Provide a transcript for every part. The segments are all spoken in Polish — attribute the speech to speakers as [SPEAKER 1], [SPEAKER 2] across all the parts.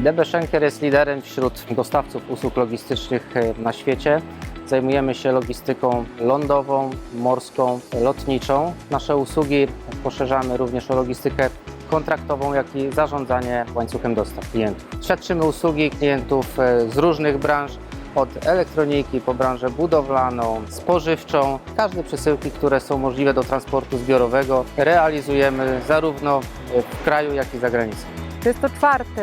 [SPEAKER 1] DB Schenker jest liderem wśród dostawców usług logistycznych na świecie. Zajmujemy się logistyką lądową, morską, lotniczą. Nasze usługi poszerzamy również o logistykę kontraktową, jak i zarządzanie łańcuchem dostaw klientów. Świadczymy usługi klientów z różnych branż, od elektroniki po branżę budowlaną, spożywczą. Każde przesyłki, które są możliwe do transportu zbiorowego, realizujemy zarówno w kraju, jak i za granicą.
[SPEAKER 2] Jest to czwarty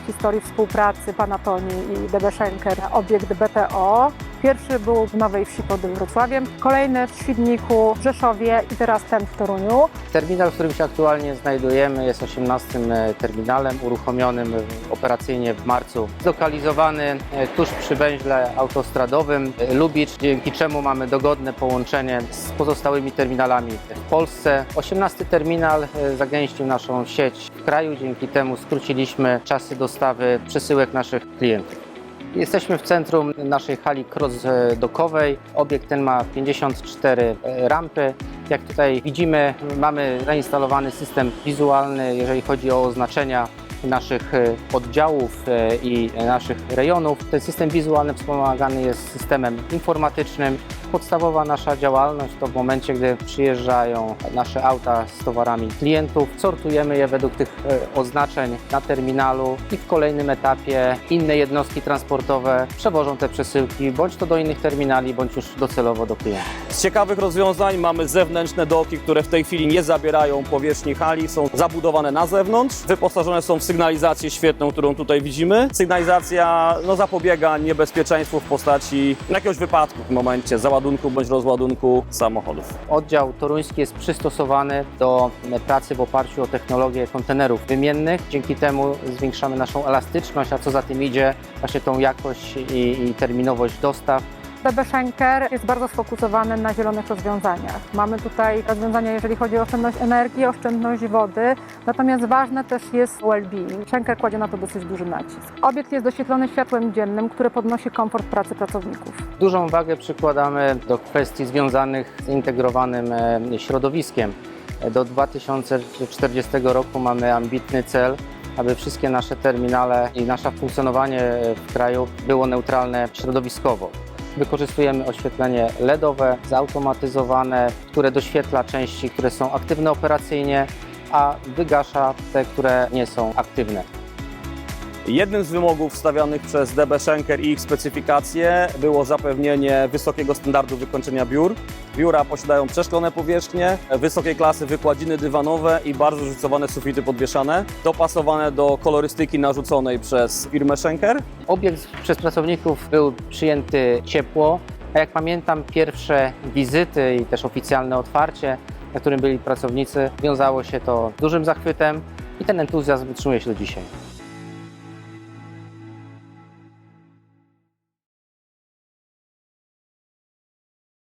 [SPEAKER 2] w historii współpracy Panatonii i DB Schenker obiekt BPO. Pierwszy był w Nowej Wsi pod Wrocławiem, kolejny w Świdniku, w Rzeszowie i teraz ten w Toruniu.
[SPEAKER 1] Terminal, w którym się aktualnie znajdujemy, jest 18. terminalem uruchomionym operacyjnie w marcu. Zlokalizowany tuż przy węźle autostradowym Lubicz, dzięki czemu mamy dogodne połączenie z pozostałymi terminalami w Polsce. 18. terminal zagęścił naszą sieć w kraju, dzięki temu skróciliśmy czasy dostawy przesyłek naszych klientów. Jesteśmy w centrum naszej hali cross-dockowej. Obiekt ten ma 54 rampy. Jak tutaj widzimy, mamy zainstalowany system wizualny, jeżeli chodzi o oznaczenia naszych oddziałów i naszych rejonów. Ten system wizualny wspomagany jest systemem informatycznym. Podstawowa nasza działalność to w momencie, gdy przyjeżdżają nasze auta z towarami klientów, sortujemy je według tych oznaczeń na terminalu i w kolejnym etapie inne jednostki transportowe przewożą te przesyłki bądź to do innych terminali, bądź już docelowo do klientów.
[SPEAKER 3] Z ciekawych rozwiązań mamy zewnętrzne doki, które w tej chwili nie zabierają powierzchni hali, są zabudowane na zewnątrz, wyposażone są w sygnalizację świetną, którą tutaj widzimy. Sygnalizacja zapobiega niebezpieczeństwu w postaci jakiegoś wypadku w momencie załadunku bądź rozładunku samochodów.
[SPEAKER 1] Oddział toruński jest przystosowany do pracy w oparciu o technologię kontenerów wymiennych. Dzięki temu zwiększamy naszą elastyczność, a co za tym idzie, właśnie tą jakość i terminowość dostaw.
[SPEAKER 2] DB Schenker jest bardzo sfokusowany na zielonych rozwiązaniach. Mamy tutaj rozwiązania, jeżeli chodzi o oszczędność energii, oszczędność wody, natomiast ważne też jest well-being. Schenker kładzie na to dosyć duży nacisk. Obiekt jest doświetlony światłem dziennym, które podnosi komfort pracy pracowników.
[SPEAKER 1] Dużą wagę przykładamy do kwestii związanych z integrowanym środowiskiem. Do 2040 roku mamy ambitny cel, aby wszystkie nasze terminale i nasze funkcjonowanie w kraju było neutralne środowiskowo. Wykorzystujemy oświetlenie LEDowe, zautomatyzowane, które doświetla części, które są aktywne operacyjnie, a wygasza te, które nie są aktywne.
[SPEAKER 3] Jednym z wymogów stawianych przez DB Schenker i ich specyfikacje było zapewnienie wysokiego standardu wykończenia biur. Biura posiadają przeszklone powierzchnie, wysokiej klasy wykładziny dywanowe i bardzo zróżnicowane sufity podwieszane, dopasowane do kolorystyki narzuconej przez firmę Schenker.
[SPEAKER 1] Obiekt przez pracowników był przyjęty ciepło, a jak pamiętam, pierwsze wizyty i też oficjalne otwarcie, na którym byli pracownicy, wiązało się to z dużym zachwytem i ten entuzjazm utrzymuje się do dzisiaj.